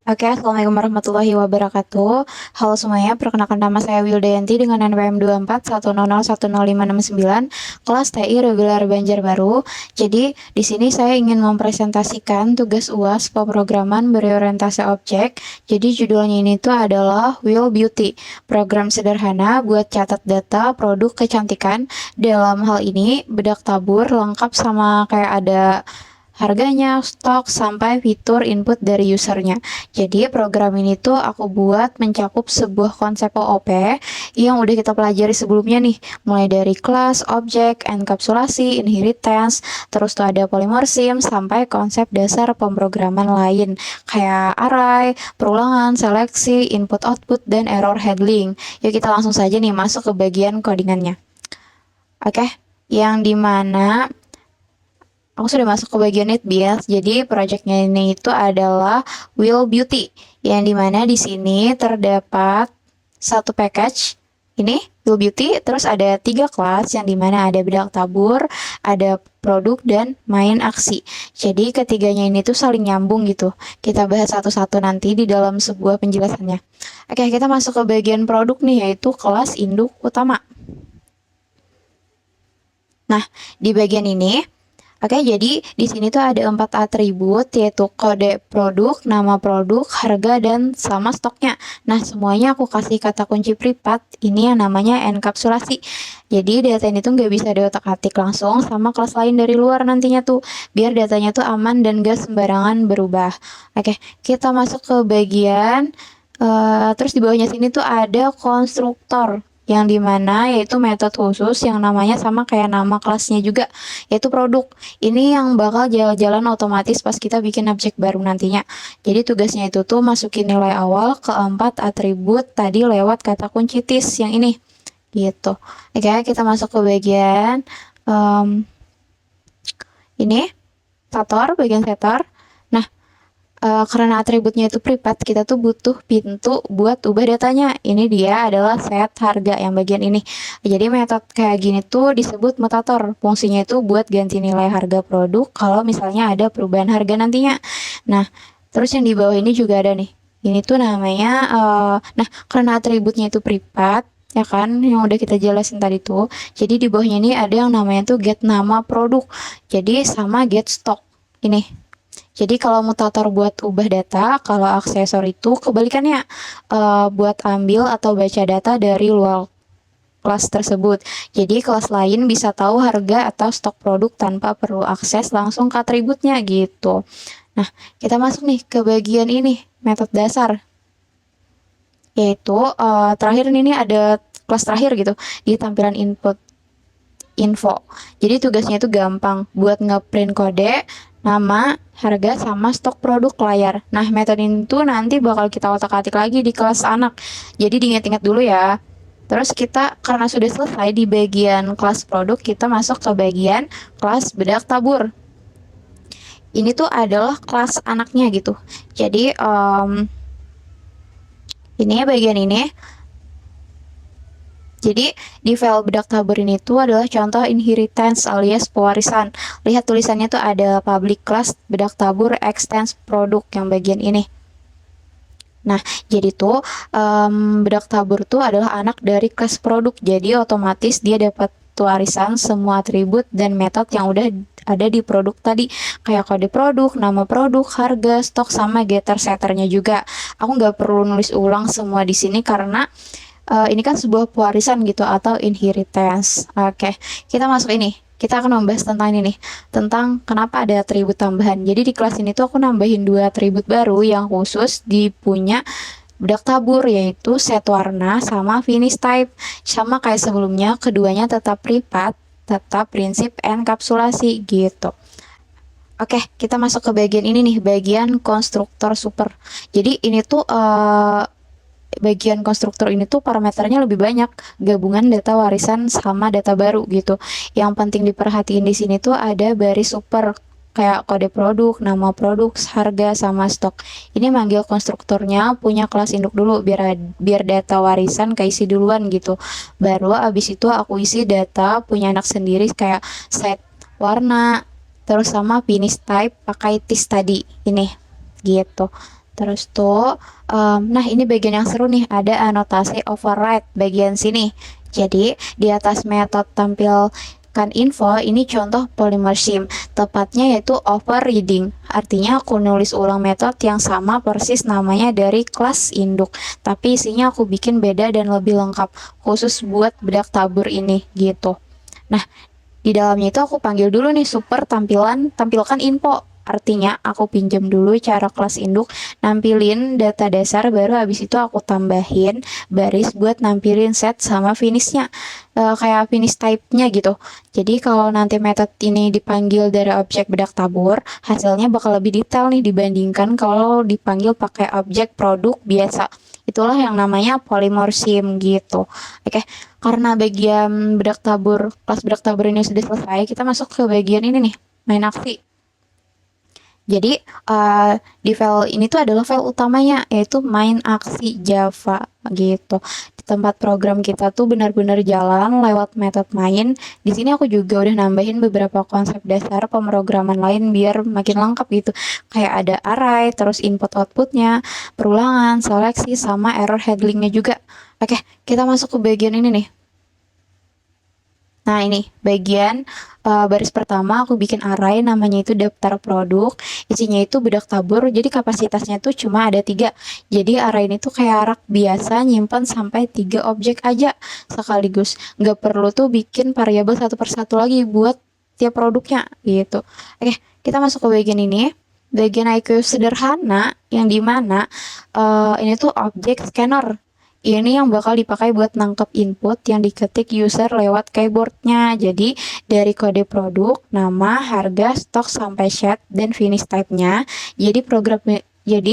Oke, Assalamualaikum warahmatullahi wabarakatuh. Halo semuanya, perkenalkan nama saya Wildayanti dengan NPM 2410101059, kelas TI reguler Banjarbaru. Jadi, di sini saya ingin mempresentasikan tugas UAS pemrograman berorientasi objek. Jadi, judulnya ini tuh adalah Will Beauty, program sederhana buat catat data produk kecantikan. Dalam hal ini, bedak tabur lengkap sama kayak ada harganya, stok, sampai fitur input dari usernya. Jadi program ini tuh aku buat mencakup sebuah konsep OOP yang udah kita pelajari sebelumnya nih. Mulai dari kelas, objek, enkapsulasi, inheritance, terus tuh ada polymorphism, sampai konsep dasar pemrograman lain. Kayak array, perulangan, seleksi, input-output, dan error handling. Yuk kita langsung saja nih masuk ke bagian codingannya. Oke, yang dimana aku sudah masuk ke bagian NetBeans. Jadi projectnya ini itu adalah Will Beauty, yang dimana di sini terdapat satu package ini Will Beauty, terus ada 3 kelas yang dimana ada bedak tabur, ada produk, dan main aksi. Jadi ketiganya ini tuh saling nyambung gitu. Kita bahas satu-satu nanti di dalam sebuah penjelasannya. Oke, kita masuk ke bagian produk nih, yaitu kelas induk utama. Nah, di bagian ini, oke, jadi di sini tuh ada 4 atribut, yaitu kode produk, nama produk, harga, dan sama stoknya. Nah, semuanya aku kasih kata kunci privat. Ini yang namanya enkapsulasi. Jadi data ini tuh nggak bisa diotak-atik langsung sama kelas lain dari luar nantinya tuh, biar datanya tuh aman dan gak sembarangan berubah. Oke, kita masuk ke bagian terus di bawahnya sini tuh ada konstruktor, yang dimana yaitu metode khusus yang namanya sama kayak nama kelasnya juga, yaitu produk. Ini yang bakal jalan-jalan otomatis pas kita bikin objek baru nantinya. Jadi tugasnya itu tuh masukin nilai awal ke 4 atribut tadi lewat kata kunci TIS yang ini gitu. Oke, kita masuk ke bagian ini bagian setor. Nah, karena atributnya itu privat, kita tuh butuh pintu buat ubah datanya. Ini dia adalah set harga yang bagian ini. Jadi metode kayak gini tuh disebut mutator. Fungsinya itu buat ganti nilai harga produk kalau misalnya ada perubahan harga nantinya. Nah, terus yang di bawah ini juga ada nih. Ini tuh namanya, nah karena atributnya itu privat, ya kan, yang udah kita jelasin tadi tuh. Jadi di bawahnya ini ada yang namanya tuh get nama produk. Jadi sama get stock. Ini. Jadi kalau mutator buat ubah data, kalau aksesor itu kebalikannya, buat ambil atau baca data dari luar kelas tersebut. Jadi kelas lain bisa tahu harga atau stok produk tanpa perlu akses langsung ke atributnya gitu. Nah, kita masuk nih ke bagian ini, metode dasar. Yaitu terakhir ini ada kelas terakhir gitu di tampilan input info. Jadi tugasnya itu gampang buat ngeprint kode, nama, harga, sama stok produk layar. Nah, metode itu nanti bakal kita otak-atik lagi di kelas anak. Jadi diingat-ingat dulu ya. Terus kita karena sudah selesai di bagian kelas produk, kita masuk ke bagian kelas bedak tabur. Ini tuh adalah kelas anaknya gitu. Jadi ini bagian ini. Jadi di file bedak tabur ini tuh adalah contoh inheritance alias pewarisan. Lihat tulisannya tuh ada public class bedak tabur extends produk yang bagian ini. Nah, jadi tuh bedak tabur tuh adalah anak dari kelas produk. Jadi otomatis dia dapat warisan semua atribut dan metode yang udah ada di produk tadi, kayak kode produk, nama produk, harga, stok, sama getter setternya juga. Aku nggak perlu nulis ulang semua di sini karena ini kan sebuah pewarisan gitu atau inheritance. Oke, kita masuk ini. Kita akan membahas tentang ini nih, tentang kenapa ada atribut tambahan. Jadi di kelas ini tuh aku nambahin 2 atribut baru yang khusus dipunya bedak tabur, yaitu set warna sama finish type. Sama kayak sebelumnya, keduanya tetap privat, tetap prinsip enkapsulasi gitu. Oke, kita masuk ke bagian ini nih, bagian konstruktor super. Jadi ini tuh bagian konstruktor ini tuh parameternya lebih banyak, gabungan data warisan sama data baru gitu. Yang penting diperhatiin di sini tuh ada baris super kayak kode produk, nama produk, harga, sama stok. Ini manggil konstruktornya punya kelas induk dulu biar data warisan keisi duluan gitu. Baru abis itu aku isi data punya anak sendiri kayak set warna, terus sama finish type pakai tis tadi ini gitu. Terus tuh, nah ini bagian yang seru nih, ada anotasi override bagian sini. Jadi di atas metode tampilkan info, ini contoh polymorphism, tepatnya yaitu overriding. Artinya aku nulis ulang metode yang sama persis namanya dari kelas induk, tapi isinya aku bikin beda dan lebih lengkap, khusus buat bedak tabur ini gitu. Nah, di dalamnya itu aku panggil dulu nih super tampilkan info. Artinya aku pinjam dulu cara kelas induk, nampilin data dasar, baru habis itu aku tambahin baris buat nampilin set sama finishnya, kayak finish type-nya gitu. Jadi kalau nanti metode ini dipanggil dari objek bedak tabur, hasilnya bakal lebih detail nih dibandingkan kalau dipanggil pakai objek produk biasa. Itulah yang namanya polymorphism gitu. Oke, karena bagian bedak tabur, kelas bedak tabur ini sudah selesai, kita masuk ke bagian ini nih, main aksi. Jadi di file ini tuh adalah file utamanya, yaitu main aksi Java gitu. Di tempat program kita tuh benar-benar jalan lewat metode main. Di sini aku juga udah nambahin beberapa konsep dasar pemrograman lain biar makin lengkap gitu. Kayak ada array, terus input outputnya, perulangan, seleksi, sama error handlingnya juga. Oke, kita masuk ke bagian ini nih. Nah, ini bagian baris pertama aku bikin array, namanya itu daftar produk, isinya itu bedak tabur, jadi kapasitasnya tuh cuma ada 3. Jadi array ini tuh kayak rak biasa, nyimpan sampai 3 objek aja sekaligus. Nggak perlu tuh bikin variabel satu persatu lagi buat tiap produknya gitu. Oke, kita masuk ke bagian ini. Bagian IQ sederhana yang dimana ini tuh objek scanner. Ini yang bakal dipakai buat nangkep input yang diketik user lewat keyboardnya. Jadi dari kode produk, nama, harga, stok, sampai shade, dan finish type-nya. Jadi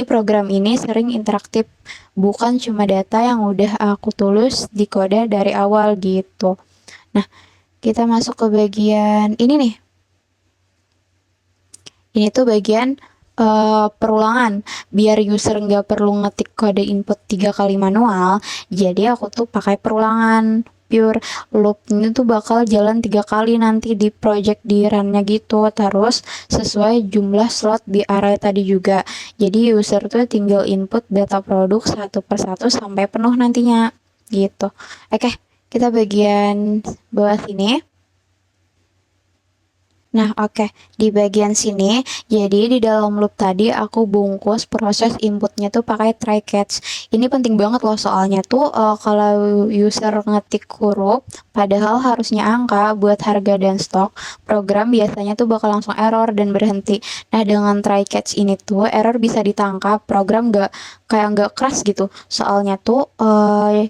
program ini sering interaktif, bukan cuma data yang udah aku tulis di kode dari awal gitu. Nah, kita masuk ke bagian ini nih. Ini tuh bagian perulangan, biar user nggak perlu ngetik kode input 3 kali manual, jadi aku tuh pakai perulangan pure. Loop ini tuh bakal jalan 3 kali nanti di project di runnya gitu, terus sesuai jumlah slot di array tadi juga. Jadi user tuh tinggal input data produk satu persatu sampai penuh nantinya gitu. Oke, kita bagian bawah sini. Nah, oke. Di bagian sini, jadi di dalam loop tadi aku bungkus proses inputnya tuh pakai try catch. Ini penting banget loh, soalnya tuh kalau user ngetik huruf, padahal harusnya angka buat harga dan stok, program biasanya tuh bakal langsung error dan berhenti. Nah, dengan try catch ini tuh error bisa ditangkap, program nggak keras gitu. Soalnya tuh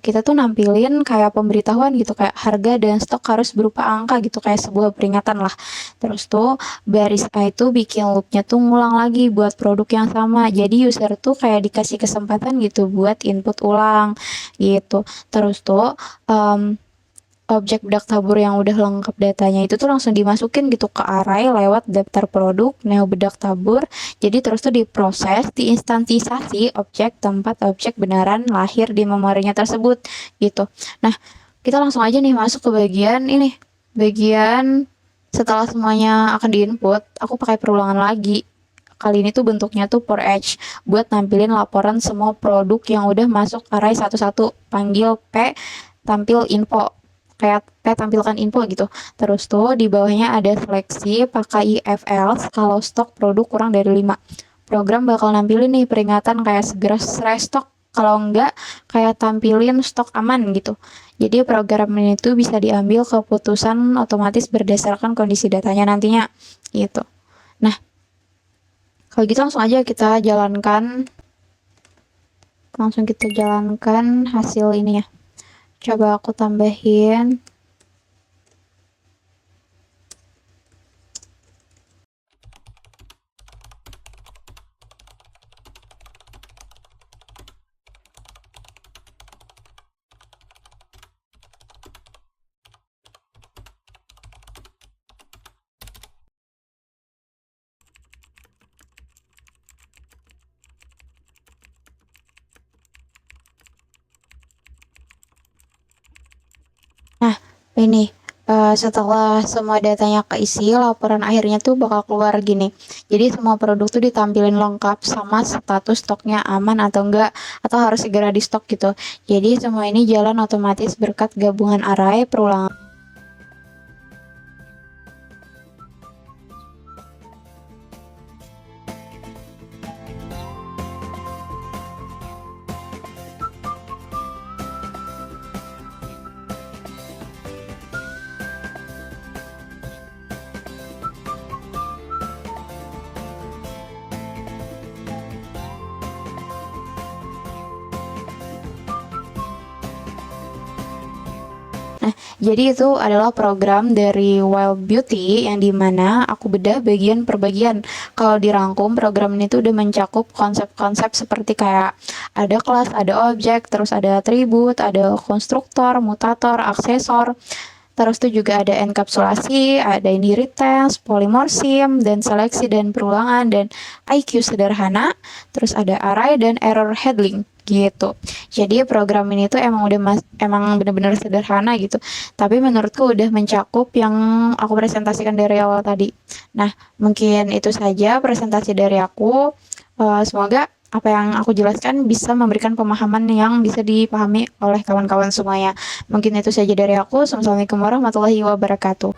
kita tuh nampilin kayak pemberitahuan gitu, kayak harga dan stok harus berupa angka gitu, kayak sebuah peringatan lah. Terus tuh baris A itu bikin loopnya tuh ngulang lagi buat produk yang sama. Jadi user tuh kayak dikasih kesempatan gitu buat input ulang gitu. Terus tuh objek bedak tabur yang udah lengkap datanya itu tuh langsung dimasukin gitu ke array lewat daftar produk neo bedak tabur. Jadi terus tuh diproses, diinstantisasi objek tempat objek beneran lahir di memorinya tersebut gitu. Nah, kita langsung aja nih masuk ke bagian ini. Bagian setelah semuanya akan diinput, aku pakai perulangan lagi. Kali ini tuh bentuknya tuh for each, buat nampilin laporan semua produk yang udah masuk array satu-satu. Panggil P tampil info, kayak P tampilkan info gitu. Terus tuh di bawahnya ada seleksi, pakai if else kalau stok produk kurang dari 5. Program bakal nampilin nih peringatan kayak segera restock, kalau enggak kayak tampilin stok aman gitu. Jadi program ini tuh bisa diambil keputusan otomatis berdasarkan kondisi datanya nantinya gitu. Nah, kalau gitu langsung kita jalankan hasil ini ya. Coba aku tambahin. Nah, ini Setelah semua datanya keisi, laporan akhirnya tuh bakal keluar gini. Jadi semua produk tuh ditampilin lengkap sama status stoknya aman atau enggak, atau harus segera di stok gitu. Jadi semua ini jalan otomatis berkat gabungan array, perulangan. Nah, jadi itu adalah program dari Wild Beauty yang dimana aku bedah bagian per bagian. Kalau dirangkum, program ini tuh udah mencakup konsep-konsep seperti kayak ada kelas, ada objek, terus ada atribut, ada konstruktor, mutator, aksesor. Terus tuh juga ada enkapsulasi, ada inheritance, polymorphism, dan seleksi dan perulangan, dan IQ sederhana, terus ada array dan error handling gitu. Jadi program ini tuh emang bener-bener sederhana gitu. Tapi menurutku udah mencakup yang aku presentasikan dari awal tadi. Nah, mungkin itu saja presentasi dari aku. Semoga apa yang aku jelaskan bisa memberikan pemahaman yang bisa dipahami oleh kawan-kawan semuanya. Mungkin itu saja dari aku. Assalamualaikum warahmatullahi wabarakatuh.